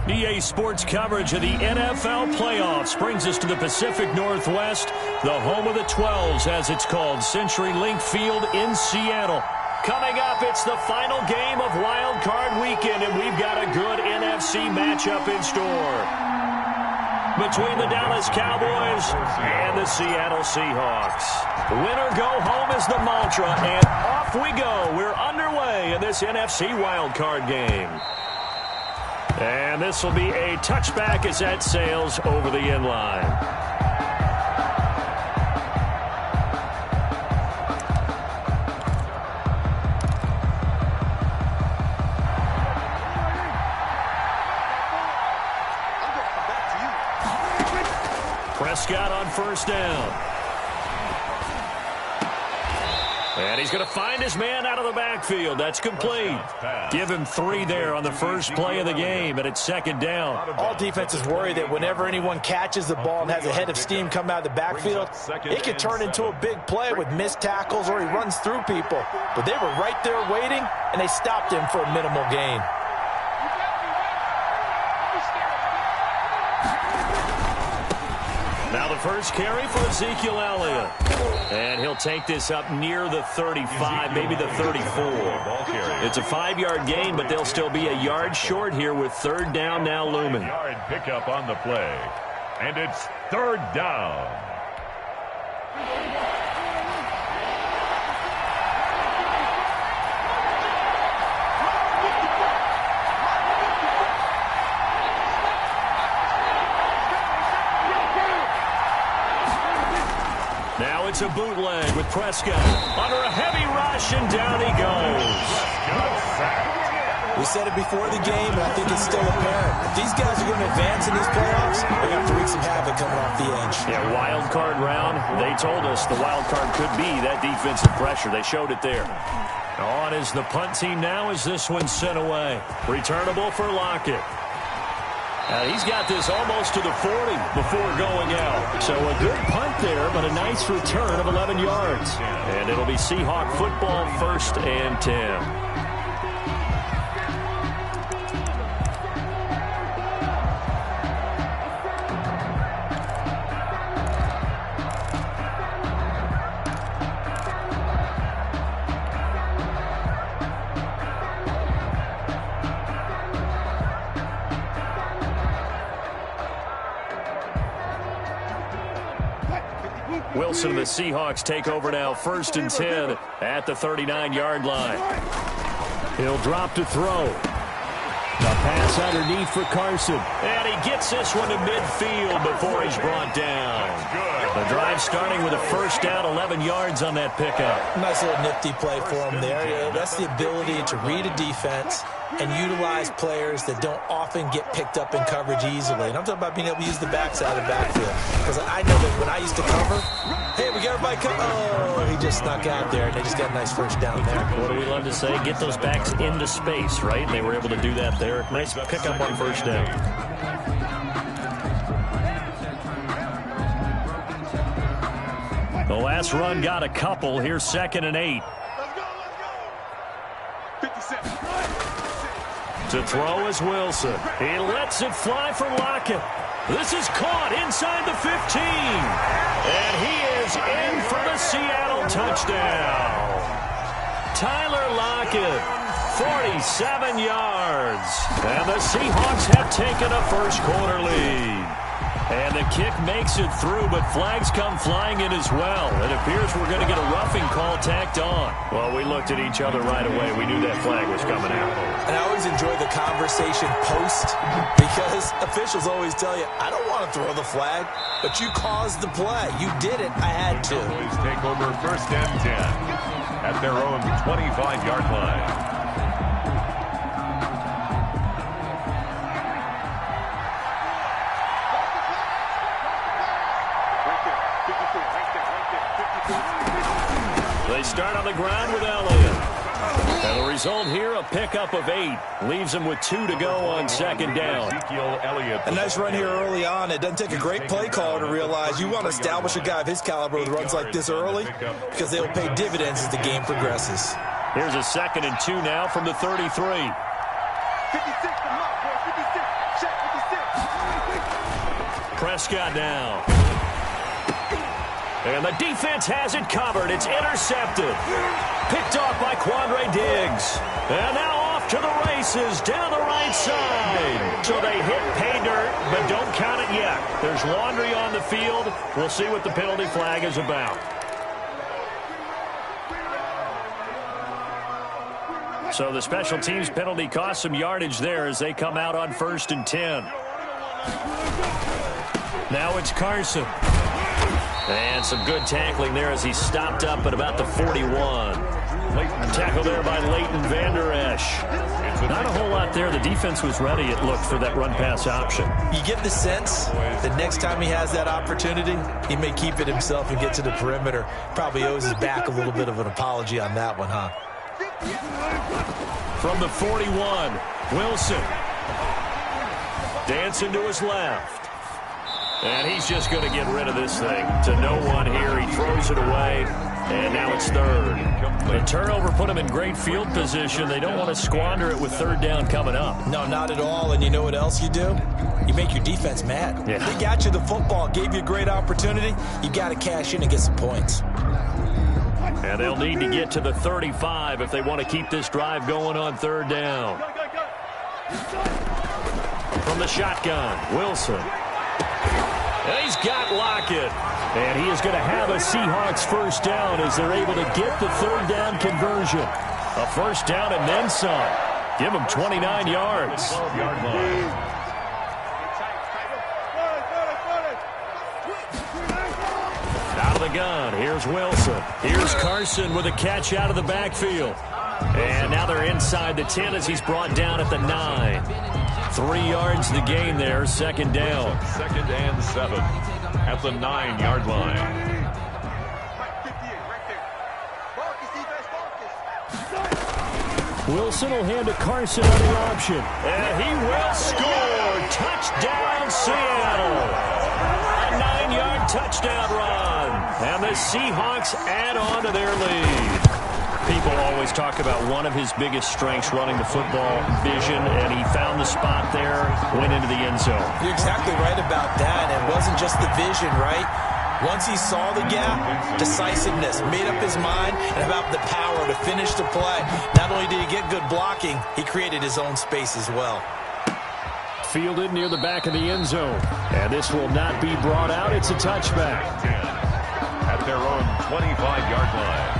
EA Sports coverage of the NFL playoffs brings us to the Pacific Northwest, the home of the 12s, as it's called, CenturyLink Field in Seattle. Coming up, it's the final game of Wild Card Weekend, and we've got a good NFC matchup in store between the Dallas Cowboys and the Seattle Seahawks. Winner go home is the mantra, and off we go. We're underway in this NFC Wild Card game. And this will be a touchback as that sails over the end line. Prescott on first down. And he's going to find his man out of the backfield. That's complete. Give him 3 there on the first play of the game, and it's second down. All defenses worry that whenever anyone catches the ball and has a head of steam come out of the backfield, it could turn into a big play with missed tackles or he runs through people. But they were right there waiting, and they stopped him for a minimal gain. Now the first carry for Ezekiel Elliott. And he'll take this up near the 35, maybe the 34. It's a 5-yard gain, but they'll still be a yard short here with third down now looming. Yard pickup on the play. And it's third down. Now it's a bootleg with Prescott under a heavy rush, and down he goes. We said it before the game, and I think it's still apparent. If these guys are going to advance in these playoffs, they're going to have to wreak some havoc coming off the edge. Yeah, wild card round. They told us the wild card could be that defensive pressure. They showed it there. On is the punt team now as this one's sent away. Returnable for Lockett. He's got this almost to the 40 before going out. So a good punt there, but a nice return of 11 yards. And it'll be Seahawk football, 1st and 10. Wilson and the Seahawks take over now, 1st and 10 at the 39-yard line. He'll drop to throw. A pass underneath for Carson. And he gets this one to midfield before he's brought down. The drive starting with a first down, 11 yards on that pickup. Nice little nifty play for him there. That's the ability to read a defense and utilize players that don't often get picked up in coverage easily. And I'm talking about being able to use the backside of the backfield. Because I know that when I used to cover, hey, we got everybody cover. Oh, he just snuck out there, and they just got a nice first down there. What do we love to say? Get those backs into space, right? And they were able to do that there. Nice pickup on first down. The last run got a couple. Here's 2nd and 8. To throw is Wilson. He lets it fly for Lockett. This is caught inside the 15. And he is in for the Seattle touchdown. Tyler Lockett, 47 yards. And the Seahawks have taken a first-quarter lead. And the kick makes it through, but flags come flying in as well. It appears we're going to get a roughing call tacked on. Well, we looked at each other right away. We knew that flag was coming out. And I always enjoy the conversation post, because officials always tell you, I don't want to throw the flag, but you caused the play. You did it. I had to. Cowboys take over 1st and 10 at their own 25-yard line. They start on the ground with Elliott. And the result here, a pickup of 8. Leaves him with 2 to go on 2nd down. Ezekiel Elliott. A nice run here early on. It doesn't take a great play caller to realize you want to establish a guy of his caliber with runs like this early, because they will pay dividends as the game progresses. Here's a 2nd and 2 now from the 33. 56, the mark, boy, 56, check. Prescott now. And the defense has it covered. It's intercepted. Picked off by Quandre Diggs. And now off to the races down the right side. So they hit pay dirt, but don't count it yet. There's laundry on the field. We'll see what the penalty flag is about. So the special teams penalty cost some yardage there as they come out on 1st and 10. Now it's Carson. And some good tackling there as he stopped up at about the 41. Tackle there by Leighton Vander Esch. Not a whole lot there. The defense was ready, it looked, for that run-pass option. You get the sense that next time he has that opportunity, he may keep it himself and get to the perimeter. Probably owes his back a little bit of an apology on that one, huh? From the 41, Wilson. Dancing to his left. And he's just going to get rid of this thing. To no one here. He throws it away. And now it's 3rd. The turnover put him in great field position. They don't want to squander it with 3rd down coming up. No, not at all. And you know what else you do? You make your defense mad. Yeah. They got you the football, gave you a great opportunity. You got to cash in and get some points. And they'll need to get to the 35 if they want to keep this drive going on 3rd down. From the shotgun, Wilson. And he's got Lockett. And he is going to have a Seahawks 1st down as they're able to get the 3rd down conversion. A 1st down and then some. Give him 29 yards. Out of the gun, here's Wilson. Here's Carson with a catch out of the backfield. And now they're inside the 10 as he's brought down at the 9. 3 yards the gain there, 2nd down. 2nd and 7 at the 9-yard line. Wilson will hand to Carson on the option. And he will score. Touchdown, Seattle. A 9-yard touchdown run. And the Seahawks add on to their lead. People always talk about one of his biggest strengths running the football, vision, and he found the spot there, went into the end zone. You're exactly right about that. It wasn't just the vision, right? Once he saw the gap, decisiveness, made up his mind, and about the power to finish the play. Not only did he get good blocking, he created his own space as well. Fielded near the back of the end zone. And this will not be brought out. It's a touchback. At their own 25-yard line.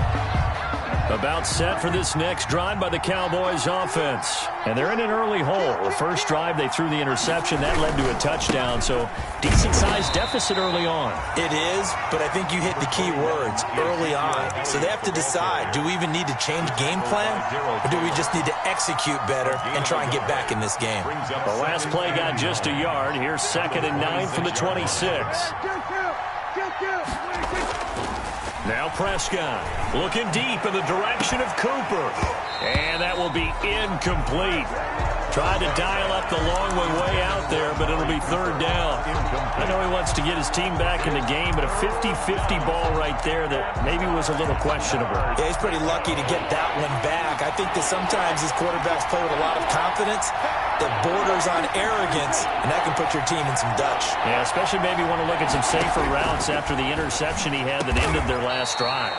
About set for this next drive by the Cowboys offense. And they're in an early hole. The first drive, they threw the interception. That led to a touchdown, so decent-sized deficit early on. It is, but I think you hit the key words, early on. So they have to decide, do we even need to change game plan, or do we just need to execute better and try and get back in this game? The last play got just a yard. Here's 2nd and 9 from the 26. Now Prescott looking deep in the direction of Cooper. And that will be incomplete. Tried to dial up the long way out there, but it'll be 3rd down. I know he wants to get his team back in the game, but a 50-50 ball right there that maybe was a little questionable. Yeah, he's pretty lucky to get that one back. I think that sometimes his quarterbacks play with a lot of confidence that borders on arrogance, and that can put your team in some Dutch. Yeah, especially maybe want to look at some safer routes after the interception he had that ended their last drive.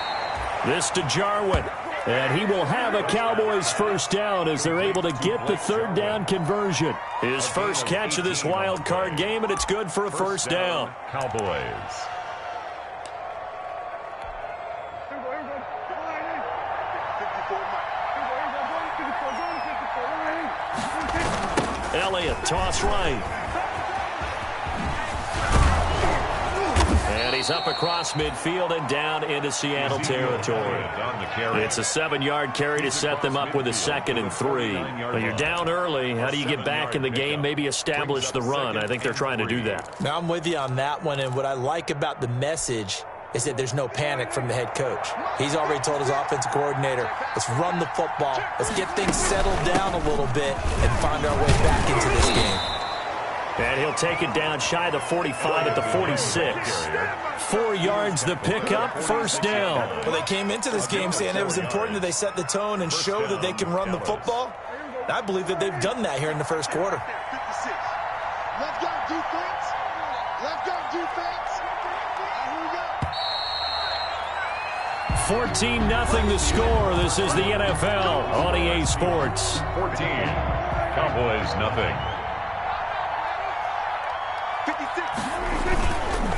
This to Jarwin. And he will have a Cowboys 1st down as they're able to get the 3rd down conversion. His first catch of this wild card game, and it's good for a 1st down. Cowboys. Elliott, toss right. And he's up across midfield and down into Seattle territory. It's a 7-yard carry to set them up with a 2nd and 3. When you're down early, how do you get back in the game, maybe establish the run? I think they're trying to do that. Now, I'm with you on that one, and what I like about the message is that there's no panic from the head coach. He's already told his offensive coordinator, let's run the football, let's get things settled down a little bit and find our way back into this game. And he'll take it down shy of the 45 at the 46. 4 yards the pickup, 1st down. Well, they came into this game saying it was important that they set the tone and show that they can run the football. And I believe that they've done that here in the 1st quarter. Let's go, defense. Let's go. 14-0 the score. This is the NFL on EA Sports. 14. Cowboys nothing.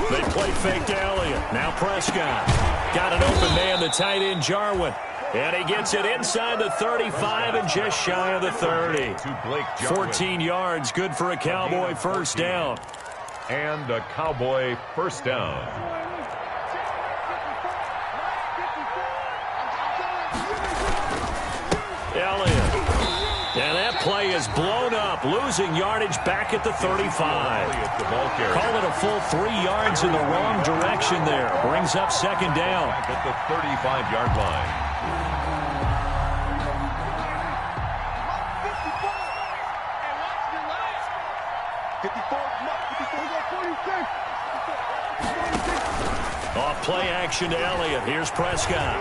They play fake to Elliott. Now Prescott. Got an open man, the tight end Jarwin. And he gets it inside the 35 and just shy of the 30. 14 yards, good for a Cowboy first down. And a Cowboy first down. Elliott. And that play is blown up, losing yardage back at the 35. Call it a full 3 yards in the wrong direction there. Brings up second down. At the 35-yard line. Off play action to Elliott. Here's Prescott.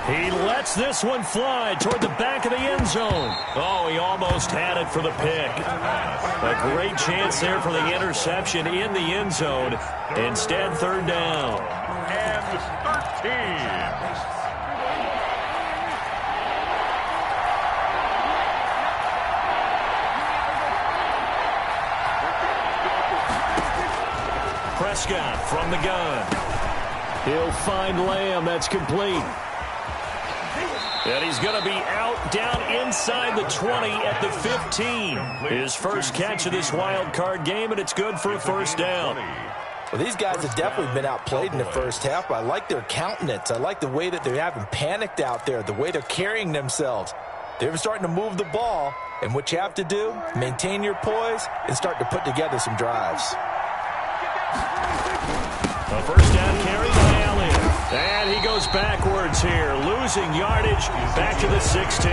He lets this one fly toward the back of the end zone. Oh, he almost had it for the pick. A great chance there for the interception in the end zone. Instead, third down. And 13. Prescott from the gun. He'll find Lamb. That's complete. And he's going to be out down inside the 20 at the 15. His first catch of this wild card game, and it's good for a first down. Well, these guys have definitely been outplayed in the first half, but I like their countenance. I like the way that they haven't panicked out there, the way they're carrying themselves. They're starting to move the ball, and what you have to do, maintain your poise and start to put together some drives. A first down carry by Elliott. And he goes backwards here, losing yardage back to the 16.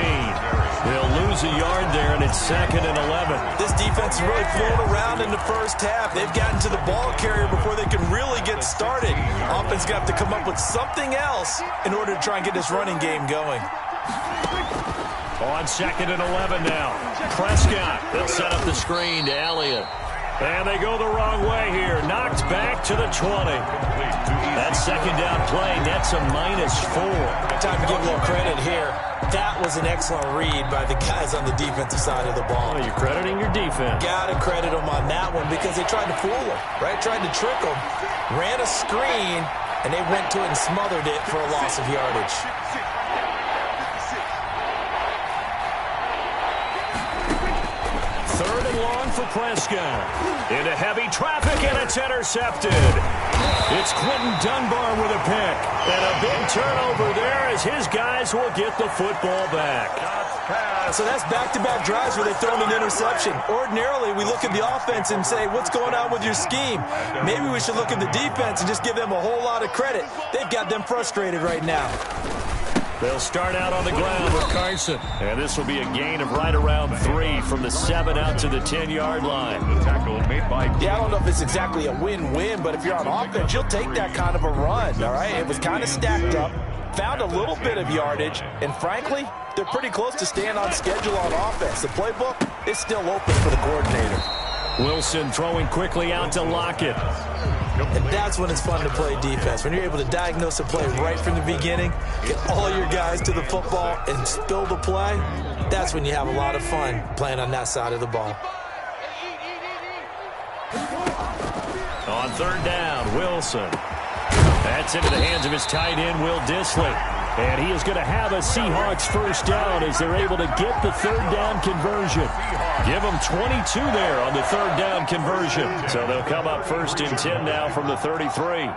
He'll lose a yard there, and it's second and 11. This defense has really flown around in the first half. They've gotten to the ball carrier before they can really get started. Offense got to come up with something else in order to try and get this running game going. On second and 11 now. Prescott, they'll set up the screen to Elliott. And they go the wrong way here. Knocked back to the 20. That second down play nets a -4. Time to give a little credit here. That was an excellent read by the guys on the defensive side of the ball. Oh, you're crediting your defense. Got to credit them on that one because they tried to fool them, right? Tried to trick them. Ran a screen, and they went to it and smothered it for a loss of yardage. Third and long for Prescott. Into heavy traffic, and it's intercepted. It's Quentin Dunbar with a pick. And a big turnover there as his guys will get the football back. So that's back-to-back drives where they've thrown an interception. Ordinarily, we look at the offense and say, what's going on with your scheme? Maybe we should look at the defense and just give them a whole lot of credit. They've got them frustrated right now. They'll start out on the ground with Carson. And this will be a gain of right around 3 from the 7 out to the 10-yard line. The tackle made by... Yeah, I don't know if it's exactly a win-win, but if you're on offense, you'll take that kind of a run, all right? It was kind of stacked up, found a little bit of yardage, and frankly, they're pretty close to staying on schedule on offense. The playbook is still open for the coordinator. Wilson throwing quickly out to Lockett. And that's when it's fun to play defense. When you're able to diagnose a play right from the beginning, get all your guys to the football and spill the play, that's when you have a lot of fun playing on that side of the ball. On third down, Wilson. That's into the hands of his tight end, Will Dissly. And he is going to have a Seahawks first down as they're able to get the third down conversion. Give them 22 there on the third down conversion. So they'll come up first and 10 now from the 33.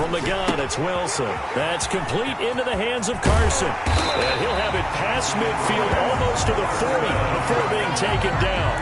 From the gun, it's Wilson. That's complete into the hands of Carson. And he'll have it past midfield almost to the 40 before being taken down.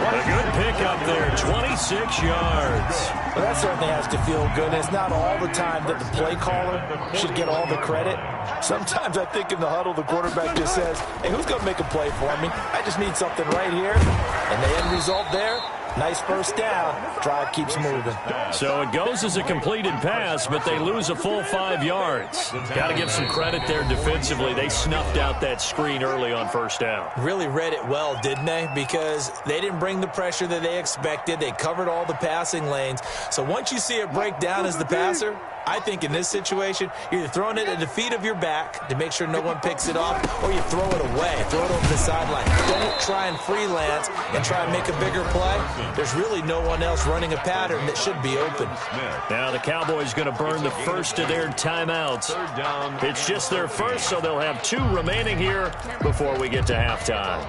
A good pickup there, 26 yards. Well, that certainly has to feel good. It's not all the time that the play caller should get all the credit. Sometimes I think in the huddle, the quarterback just says, hey, who's going to make a play for me? I just need something right here. And the end result there, Nice first down. Drive keeps moving. So it goes as a completed pass, but they lose a full 5 yards. Got to give some credit there defensively. They snuffed out that screen early on first down. Really read it well, didn't they? Because they didn't bring the pressure that they expected. They covered all the passing lanes. So once you see it break down as the passer, I think in this situation, you're either throwing it at the feet of your back to make sure no one picks it off, or you throw it away, throw it over the sideline. Don't try and freelance and try and make a bigger play. There's really no one else running a pattern that should be open. Now the Cowboys going to burn the first of their timeouts. It's just their first, so they'll have 2 remaining here before we get to halftime.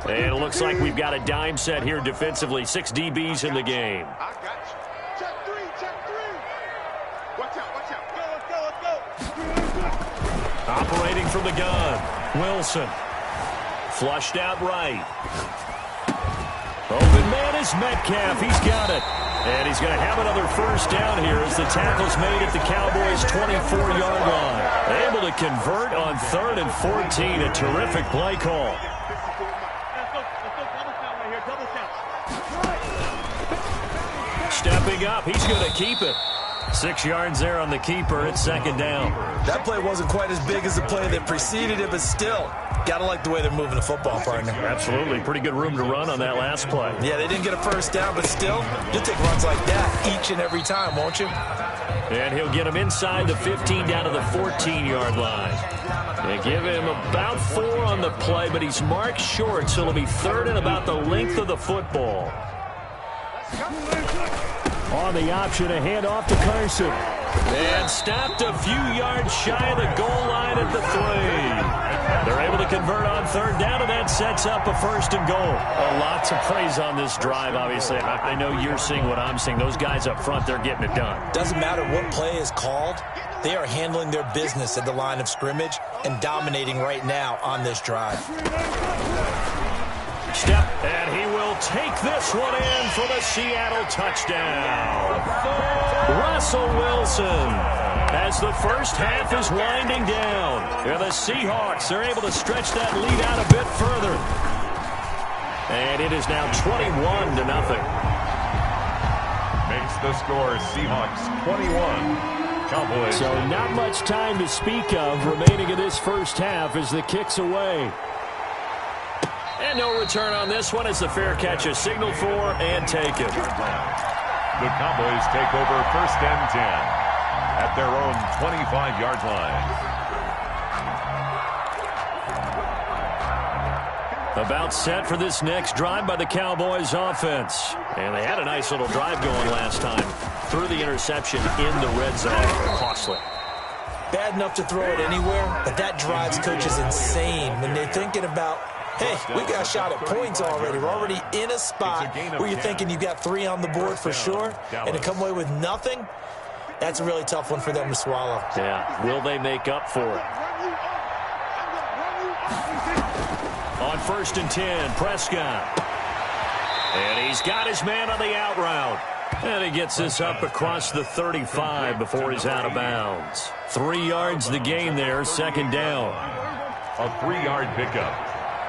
And it looks like we've got a dime set here defensively. 6 DBs in the game. Operating from the gun, Wilson. Flushed out right. Open man is Metcalf. He's got it. And he's going to have another first down here as the tackle's made at the Cowboys' 24-yard line. Able to convert on 3rd and 14. A terrific play call. Stepping up. He's going to keep it. 6 yards there on the keeper. It's 2nd down. That play wasn't quite as big as the play that preceded it, but still, got to like the way they're moving the football, partner. Absolutely. Pretty good room to run on that last play. Yeah, they didn't get a first down, but still, you'll take runs like that each and every time, won't you? And he'll get him inside the 15 down to the 14-yard line. They give him about 4 on the play, but he's marked short, so it'll be 3rd and about the length of the football. On the option, a handoff to Carson. And stopped a few yards shy of the goal line at the 3. They're able to convert on 3rd down, and that sets up a 1st and goal. Lots of praise on this drive, obviously. I know you're seeing what I'm seeing. Those guys up front, they're getting it done. Doesn't matter what play is called. They are handling their business at the line of scrimmage and dominating right now on this drive. Step, and he will take this one in for the Seattle touchdown. Russell Wilson, as the first half is winding down. And the Seahawks are able to stretch that lead out a bit further. And it is now 21-0. Makes the score Seahawks 21. Cowboys. So not much time to speak of remaining in this first half as the kick's away. And no return on this one as the fair catch is signaled for and taken. The Cowboys take over 1st and 10 at their own 25-yard line. About set for this next drive by the Cowboys offense. And they had a nice little drive going last time. Threw the interception in the red zone. Costly. Bad enough to throw it anywhere, but that drives coaches insane when they're thinking about, hey, we got a shot at points already. We're already in a spot where you're thinking you've got 3 on the board for sure, and to come away with nothing, that's a really tough one for them to swallow. Yeah, will they make up for it? On 1st and 10, Prescott. And he's got his man on the out route. And he gets this up across the 35 before he's out of bounds. 3 yards the gain there, 2nd down. A 3-yard pickup.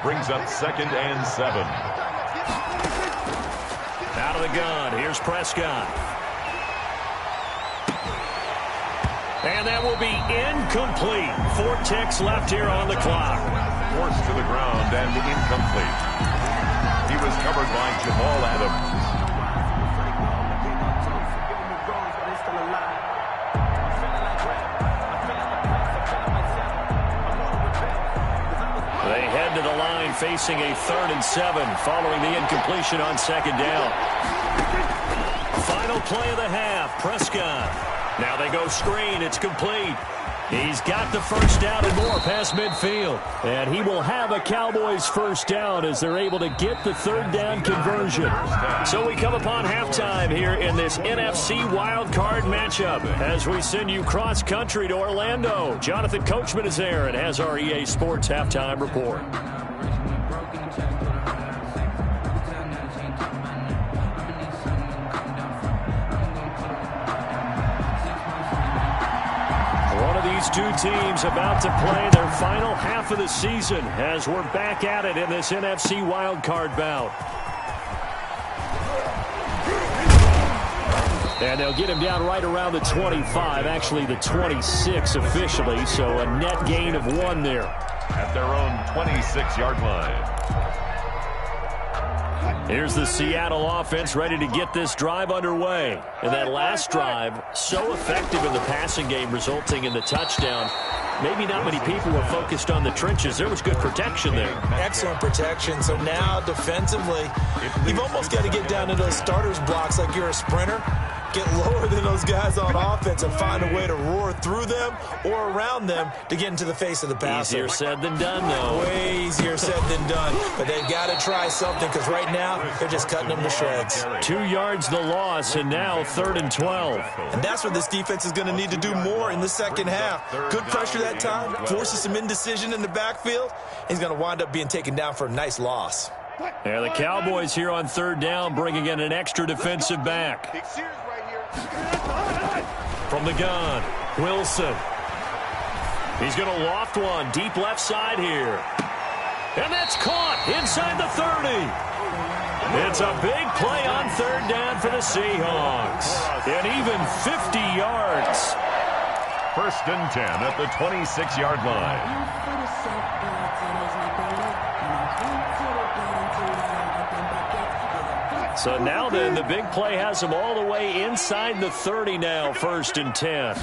Brings up 2nd and 7. Out of the gun. Here's Prescott. And that will be incomplete. 4 ticks left here on the clock. Forced to the ground and incomplete. He was covered by Jamal Adams. They head to the line facing a 3rd and 7 following the incompletion on 2nd down. Final play of the half, Prescott. Now they go screen, it's complete. He's got the first down and more past midfield. And he will have a Cowboys first down as they're able to get the 3rd down conversion. So we come upon halftime here in this NFC wildcard matchup as we send you cross-country to Orlando. Jonathan Coachman is there and has our EA Sports halftime report. These 2 teams about to play their final half of the season as we're back at it in this NFC wildcard bout. And they'll get him down right around the 25, actually the 26 officially, so a net gain of 1 there. At their own 26-yard line. Here's the Seattle offense ready to get this drive underway. And that last drive, so effective in the passing game, resulting in the touchdown. Maybe not many people were focused on the trenches. There was good protection there. Excellent protection. So now defensively, you've almost got to get down to those starters blocks like you're a sprinter. Get lower than those guys on offense and find a way to roar through them or around them to get into the face of the passer. Easier said than done, though. Way easier said than done. But they've got to try something because right now they're just cutting them to shreds. 2 yards the loss, and now 3rd and 12. And that's what this defense is going to need to do more in the second half. Good pressure that time, forces some indecision in the backfield. He's going to wind up being taken down for a nice loss. Yeah, the Cowboys here on 3rd down, bringing in an extra defensive back. From the gun, Wilson. He's going to loft one deep left side here. And that's caught inside the 30. It's a big play on 3rd down for the Seahawks. And even 50 yards. 1st and 10 at the 26-yard line. So now then, the big play has them all the way inside the 30 now, 1st and 10.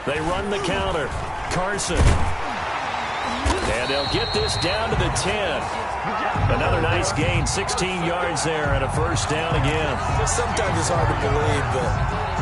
They run the counter. Carson. And they'll get this down to the 10. Another nice gain, 16 yards there, and a 1st down again. Sometimes it's hard to believe, but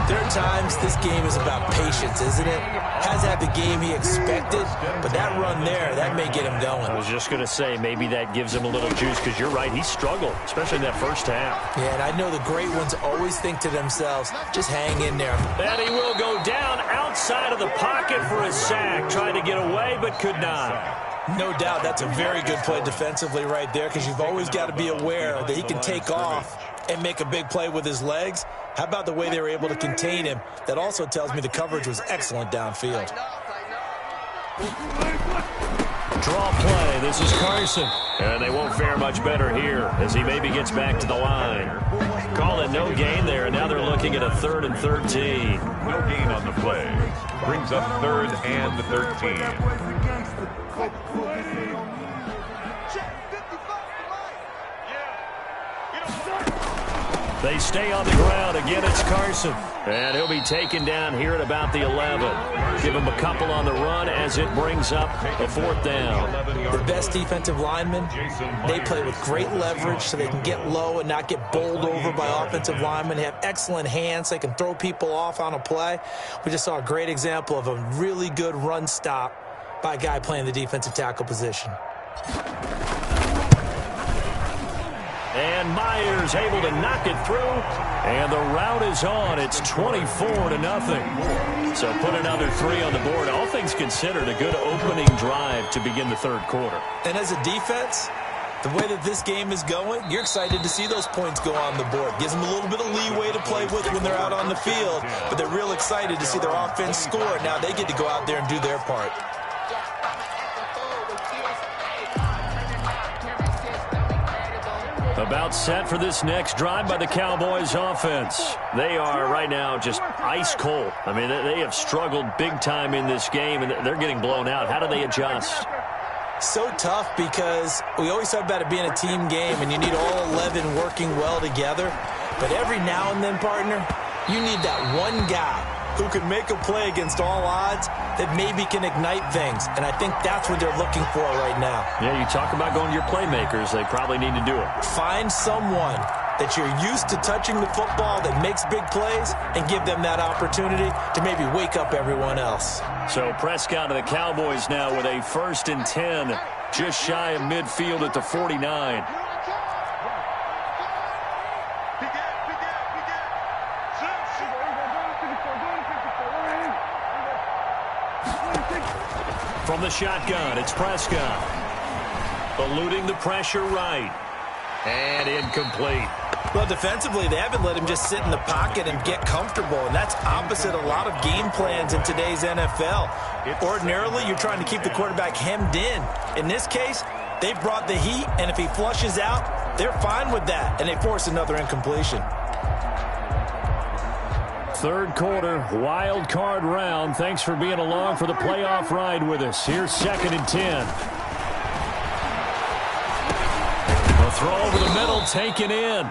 there are times this game is about patience, isn't it? Has had the game he expected, but that run there, that may get him going. I was just going to say, maybe that gives him a little juice, because you're right, he struggled, especially in that 1st half. Yeah, and I know the great ones always think to themselves, just hang in there. And he will go down outside of the pocket for a sack. Tried to get away, but could not. No doubt that's a very good play defensively right there, because you've always got to be aware that he can take off and make a big play with his legs. How about the way they were able to contain him? That also tells me the coverage was excellent downfield. Draw play. This is Carson. And they won't fare much better here as he maybe gets back to the line. Call it no gain there, and now they're looking at a 3rd and 13. No gain on the play. Brings up 3rd and 13. They stay on the ground. Again, it's Carson. And he'll be taken down here at about the 11. Give him a couple on the run as it brings up a 4th down. The best defensive linemen, they play with great leverage so they can get low and not get bowled over by offensive linemen. They have excellent hands. They can throw people off on a play. We just saw a great example of a really good run stop by a guy playing the defensive tackle position. And Myers able to knock it through. And the route is on. It's 24-0. So put another 3 on the board. All things considered, a good opening drive to begin the 3rd quarter. And as a defense, the way that this game is going, you're excited to see those points go on the board. Gives them a little bit of leeway to play with when they're out on the field. But they're real excited to see their offense score. Now they get to go out there and do their part. About set for this next drive by the Cowboys offense. They are right now just ice cold. I mean, they have struggled big time in this game, and they're getting blown out. How do they adjust? So tough because we always talk about it being a team game, and you need all 11 working well together. But every now and then, partner, you need that one guy who can make a play against all odds that maybe can ignite things. And I think that's what they're looking for right now. Yeah, you talk about going to your playmakers. They probably need to do it. Find someone that you're used to touching the football that makes big plays and give them that opportunity to maybe wake up everyone else. So Prescott of the Cowboys now with a 1st and 10, just shy of midfield at the 49. From the shotgun, it's Prescott. Eluding the pressure right. And incomplete. Well, defensively, they haven't let him just sit in the pocket and get comfortable, and that's opposite a lot of game plans in today's NFL. Ordinarily, you're trying to keep the quarterback hemmed in. In this case, they brought the heat, and if he flushes out, they're fine with that, and they force another incompletion. Third quarter, wild card round. Thanks for being along for the playoff ride with us. Here's 2nd and 10. A throw over the middle, taken in.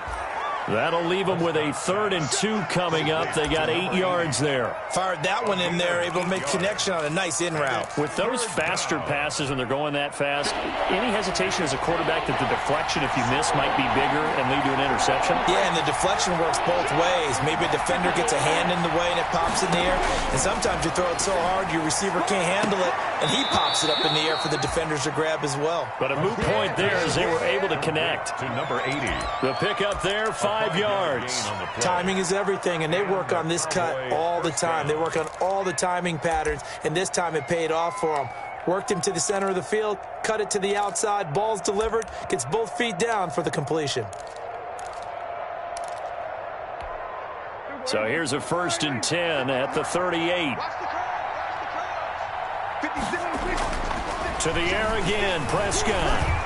That'll leave them with a 3rd and 2 coming up. They got 8 yards there. Fired that one in there, able to make connection on a nice in route. With those faster passes when they're going that fast, any hesitation as a quarterback that the deflection, if you miss, might be bigger and lead to an interception? Yeah, and the deflection works both ways. Maybe a defender gets a hand in the way and it pops in the air. And sometimes you throw it so hard your receiver can't handle it, and he pops it up in the air for the defenders to grab as well. But a moot point there as they were able to connect. To number 80. The pickup there, 5 yards. Timing is everything, and they work on this cut all the time. They work on all the timing patterns, and this time it paid off for them. Worked him to the center of the field, cut it to the outside, ball's delivered, gets both feet down for the completion. So here's a 1st and 10 at the 38. To the air again, Prescott.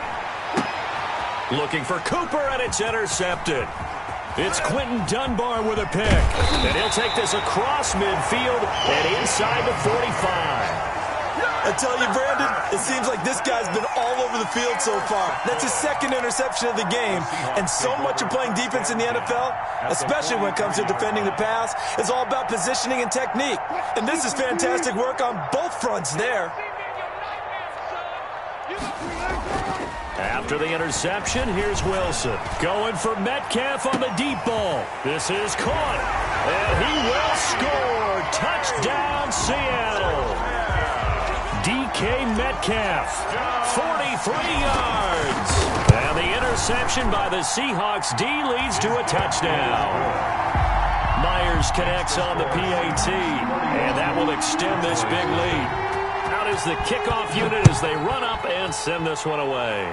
Looking for Cooper, and it's intercepted. It's Quentin Dunbar with a pick. And he'll take this across midfield and inside the 45. I tell you, Brandon, it seems like this guy's been all over the field so far. That's his 2nd interception of the game. And so much of playing defense in the NFL, especially when it comes to defending the pass, is all about positioning and technique. And this is fantastic work on both fronts there. After the interception, here's Wilson. Going for Metcalf on the deep ball. This is caught. And he will score. Touchdown, Seattle. DK Metcalf, 43 yards. And the interception by the Seahawks D leads to a touchdown. Myers connects on the PAT, and that will extend this big lead. Out is the kickoff unit as they run up and send this one away.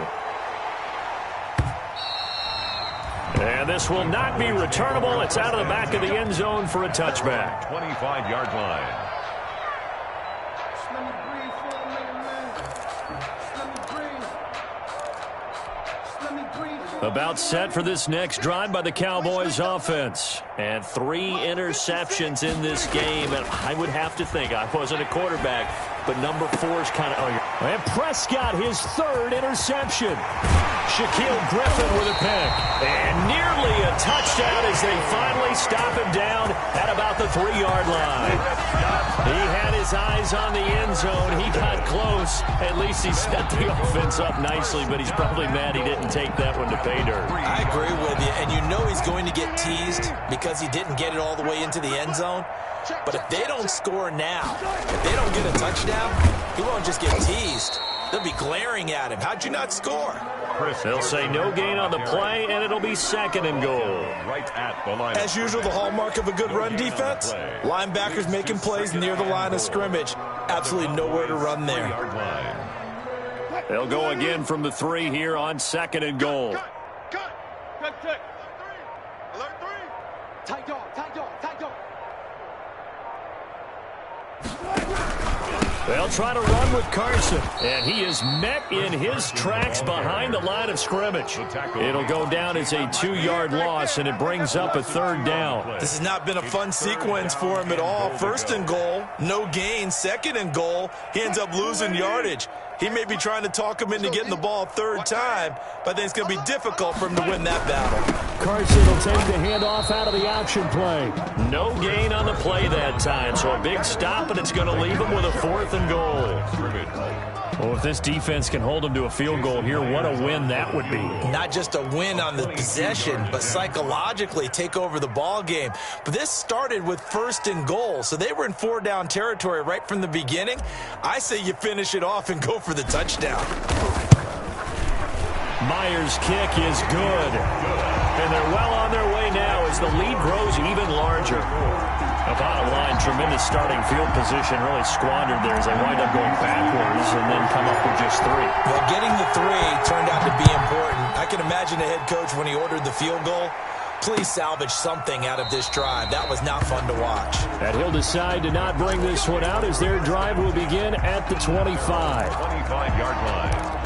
And this will not be returnable. It's out of the back of the end zone for a touchback. 25-yard line. About set for this next drive by the Cowboys offense. And 3 interceptions in this game. And I would have to think, I wasn't a quarterback, but number 4 is kind of... And Prescott, his 3rd interception. Shaquille Griffin with a pick. And nearly a touchdown as they finally stop him down at about the 3-yard line. He had his eyes on the end zone. He got close. At least he set the offense up nicely, but he's probably mad he didn't take that one to pay dirt. I agree with you, and you know he's going to get teased because he didn't get it all the way into the end zone. But if they don't score now, if they don't get a touchdown, he won't just get teased. They'll be glaring at him. How'd you not score? They'll say no gain on the play, and it'll be 2nd and goal. Right at the line. As usual, the hallmark of a good run defense, linebackers making plays near the line of scrimmage. Absolutely nowhere to run there. They'll go again from the 3 here on 2nd and goal. Cut. Alert 3. Tight dog. They'll try to run with Carson, and he is met in his tracks behind the line of scrimmage. It'll go down as a 2-yard loss, and it brings up a 3rd down. This has not been a fun sequence for him at all. 1st and goal, no gain. 2nd and goal, he ends up losing yardage. He may be trying to talk him into getting the ball 3rd time, but I think it's going to be difficult for him to win that battle. Carson will take the handoff out of the option play. No gain on the play that time, so a big stop, and it's going to leave him with a 4th and goal. Well, if this defense can hold him to a field goal here, what a win that would be. Not just a win on the possession, but psychologically take over the ball game. But this started with 1st and goal, so they were in 4-down territory right from the beginning. I say you finish it off and go for the touchdown. Myers' kick is good. And they're well on their way now as the lead grows even larger. The bottom line, tremendous starting field position, really squandered there as they wind up going backwards and then come up with just 3. Well, getting the 3 turned out to be important. I can imagine the head coach when he ordered the field goal. Please salvage something out of this drive. That was not fun to watch. And he'll decide to not bring this one out as their drive will begin at the 25. 25-yard line.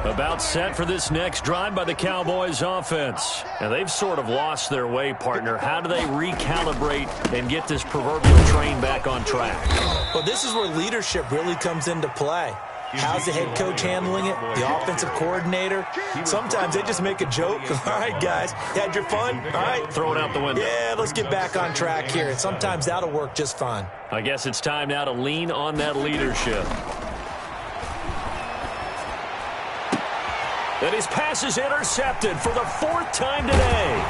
About set for this next drive by the Cowboys offense. And they've sort of lost their way, partner. How do they recalibrate and get this proverbial train back on track? Well, this is where leadership really comes into play. How's the head coach handling it? The offensive coordinator? Sometimes they just make a joke. All right, guys, you had your fun? All right. Throw it out the window. Yeah, let's get back on track here. And sometimes that'll work just fine. I guess it's time now to lean on that leadership. And his pass is intercepted for the 4th time today.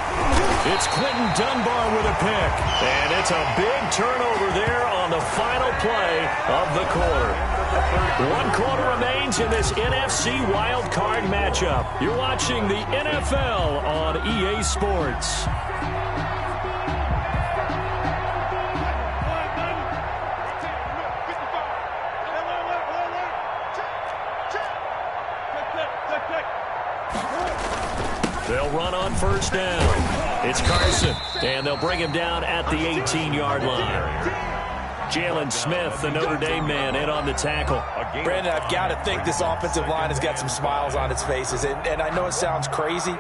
It's Quentin Dunbar with a pick. And it's a big turnover there on the final play of the quarter. 1 quarter remains in this NFC Wild Card matchup. You're watching the NFL on EA Sports. They'll run on first down. It's Carson, and they'll bring him down at the 18-yard line. Jalen Smith, the Notre Dame man, in on the tackle. Brandon, I've got to think this offensive line has got some smiles on its faces. And I know it sounds crazy,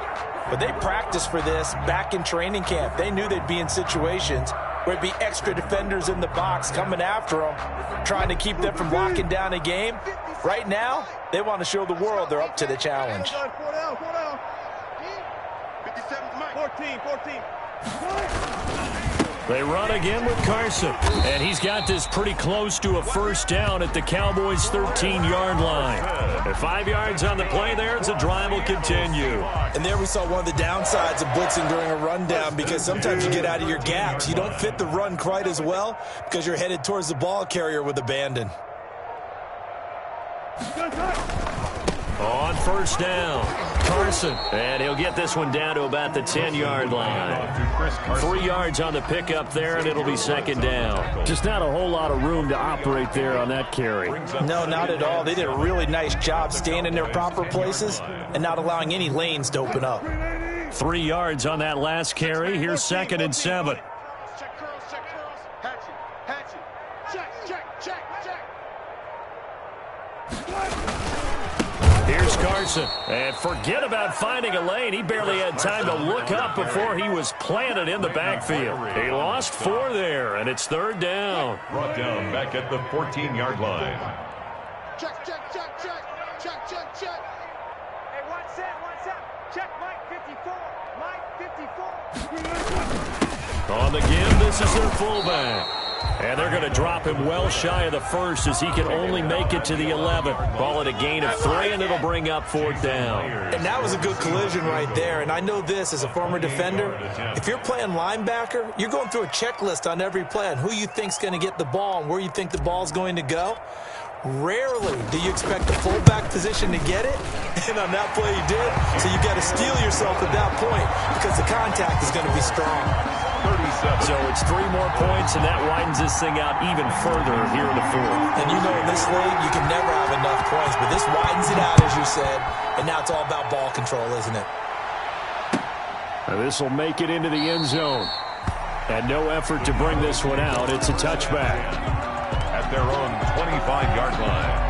but they practiced for this back in training camp. They knew they'd be in situations where it'd be extra defenders in the box coming after them, trying to keep them from locking down a game. Right now, they want to show the world they're up to the challenge. 14. They run again with Carson, and he's got this pretty close to a first down at the Cowboys' 13-yard line. At 5 yards on the play there, the drive will continue. And there we saw one of the downsides of blitzing during a rundown, because sometimes you get out of your gaps. You don't fit the run quite as well because you're headed towards the ball carrier with abandon. On first down, Carson, and he'll get this one down to about the 10-yard line. 3 yards on the pickup there, and it'll be second down. Just not a whole lot of room to operate there on that carry. No, not at all. They did a really nice job staying in their proper places and not allowing any lanes to open up. 3 yards on that last carry. Here's 2nd and 7. Check curls. Hatch it. Check. Here's Carson, and forget about finding a lane. He barely had time to look up before he was planted in the backfield. He lost 4 there, and it's 3rd down. Brought down back at the 14-yard line. Check. Hey, one set. Check Mike 54. On the give, this is their fullback. And they're going to drop him well shy of the first as he can only make it to the 11. Call it a gain of 3, and it'll bring up 4th down. And that was a good collision right there. And I know this as a former defender. If you're playing linebacker, you're going through a checklist on every play on who you think's going to get the ball and where you think the ball's going to go. Rarely do you expect the fullback position to get it. And on that play, he did. So you got to steel yourself at that point because the contact is going to be strong. 37. So it's 3 more points, and that widens this thing out even further here in the 4th. And you know in this league, you can never have enough points, but this widens it out, as you said, and now it's all about ball control, isn't it? This will make it into the end zone. And no effort to bring this one out. It's a touchback. At their own 25-yard line.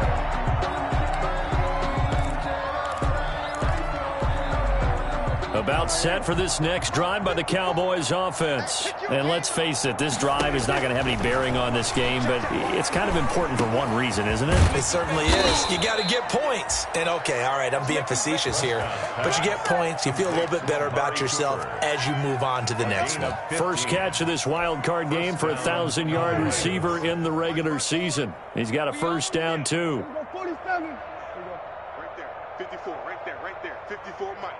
About set for this next drive by the Cowboys offense. And let's face it, this drive is not going to have any bearing on this game, but it's kind of important for one reason, isn't it? It certainly is. You got to get points. And okay, all right, I'm being facetious here, but you get points, you feel a little bit better about yourself as you move on to the next one. First catch of this wild card game for a 1,000-yard receiver in the regular season. He's got a first down, too. 47. Right there. 54. Right there. 54, Mike.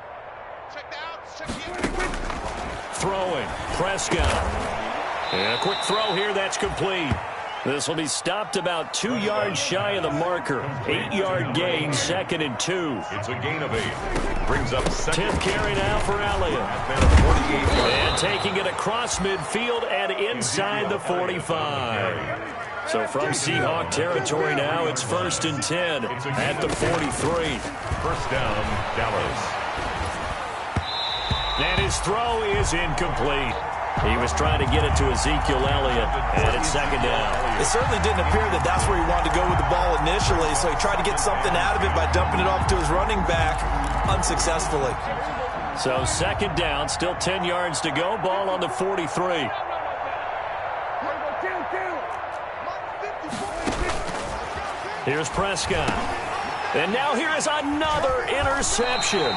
Check the outs. Check the outs. Throwing. Prescott. And a quick throw here. That's complete. This will be stopped about 2 yards shy of the marker. 8-yard gain, 2nd and 2. It's a gain of 8. Brings up 10th carry now for Elliott. And taking it across midfield and inside the 45. So from Seahawk territory now, it's 1st and 10 at the 43. First down, Dallas. And his throw is incomplete. He was trying to get it to Ezekiel Elliott, and it's second down. It certainly didn't appear that that's where he wanted to go with the ball initially, so he tried to get something out of it by dumping it off to his running back unsuccessfully. So second down, still 10 yards to go, ball on the 43. Here's Prescott. And now here is another interception.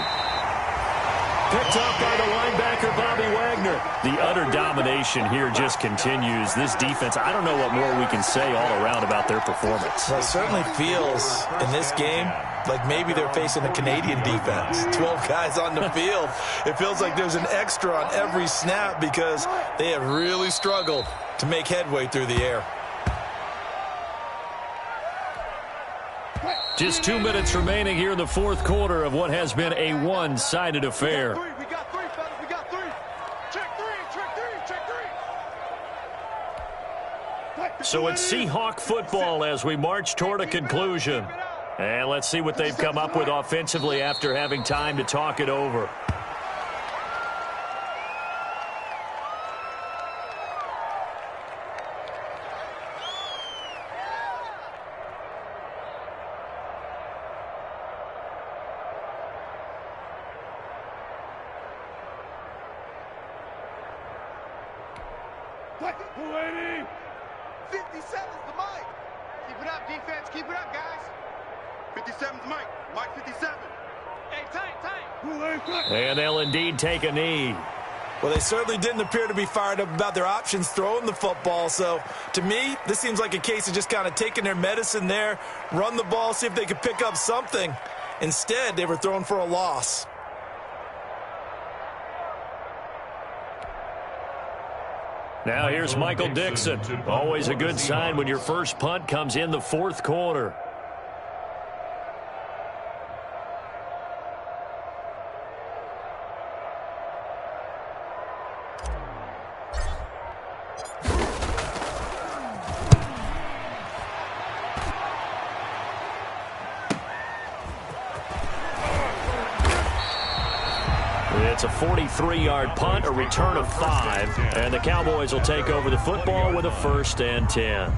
Picked up by the linebacker, Bobby Wagner. The utter domination here just continues. This defense, I don't know what more we can say all around about their performance. Well, it certainly feels in this game like maybe they're facing a Canadian defense. 12 guys on the field. It feels like there's an extra on every snap because they have really struggled to make headway through the air. Just 2 minutes remaining here in the fourth quarter of what has been a one-sided affair. We got three, fellas. We got three. Check three. So it's Seahawk football as we march toward a conclusion. And let's see what they've come up with offensively after having time to talk it over. Lady. 57's the mic. Keep it up, defense. Keep it up, guys. 57's Mike. Mike 57. Hey, tight. And they'll indeed take a knee. Well, they certainly didn't appear to be fired up about their options throwing the football. So, to me, this seems like a case of just kind of taking their medicine there, run the ball, see if they could pick up something. Instead, they were throwing for a loss. Now here's Michael Dixon. Always a good sign when your first punt comes in the fourth quarter. It's a 43-yard punt, a return of 5, and the Cowboys will take over the football with a 1st and 10.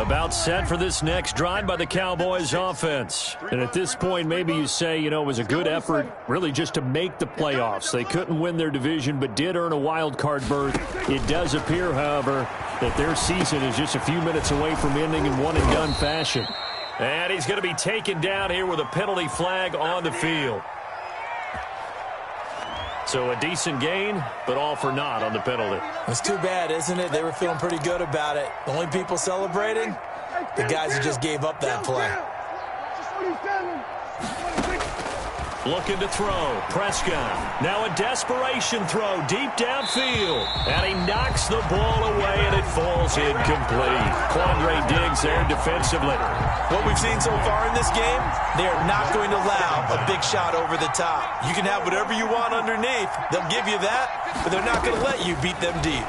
About set for this next drive by the Cowboys offense. And at this point, maybe you say, it was a good effort really just to make the playoffs. They couldn't win their division but did earn a wild card berth. It does appear, however, that their season is just a few minutes away from ending in one-and-done fashion. And he's going to be taken down here with a penalty flag on the field. So a decent gain, but all for naught on the penalty. It's too bad, isn't it? They were feeling pretty good about it. The only people celebrating, the guys who just gave up that play. Looking to throw. Prescott. Now a desperation throw deep downfield. And he knocks the ball away, and it falls incomplete. Quandre Diggs there defensively. What we've seen so far in this game, they are not going to allow a big shot over the top. You can have whatever you want underneath. They'll give you that, but they're not going to let you beat them deep.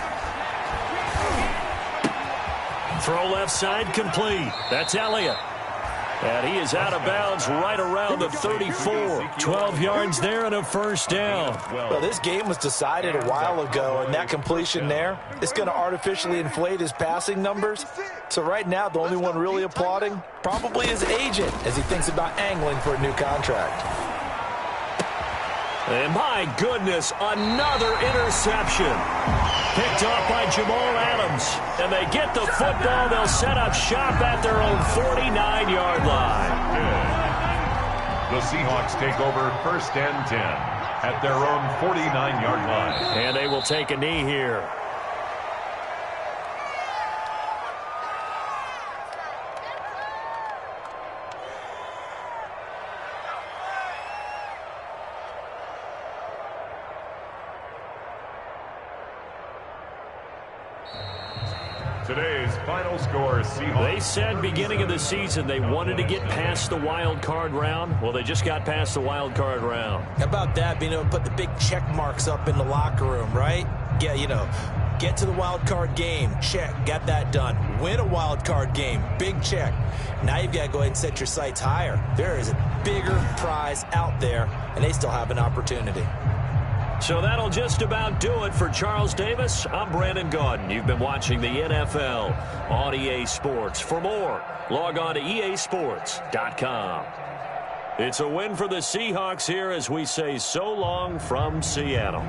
Throw left side complete. That's Elliott. And he is out of bounds right around the 34. 12 yards there and a 1st down. Well, this game was decided a while ago, and that completion there is going to artificially inflate his passing numbers. So right now, the only one really applauding probably his agent as he thinks about angling for a new contract. And my goodness, another interception. Picked off by Jamal Adams. And they get the football. They'll set up shop at their own 49-yard line. The Seahawks take over 1st and 10 at their own 49-yard line. And they will take a knee here. Today's final score, Seahawks. They said beginning of the season they wanted to get past the wild card round. Well, they just got past the wild card round. How about that, being able to put the big check marks up in the locker room, right? Yeah, get to the wild card game, check, got that done. Win a wild card game, big check. Now you've got to go ahead and set your sights higher. There is a bigger prize out there, and they still have an opportunity. So that'll just about do it for Charles Davis. I'm Brandon Gaudin. You've been watching the NFL on EA Sports. For more, log on to easports.com. It's a win for the Seahawks here as we say so long from Seattle.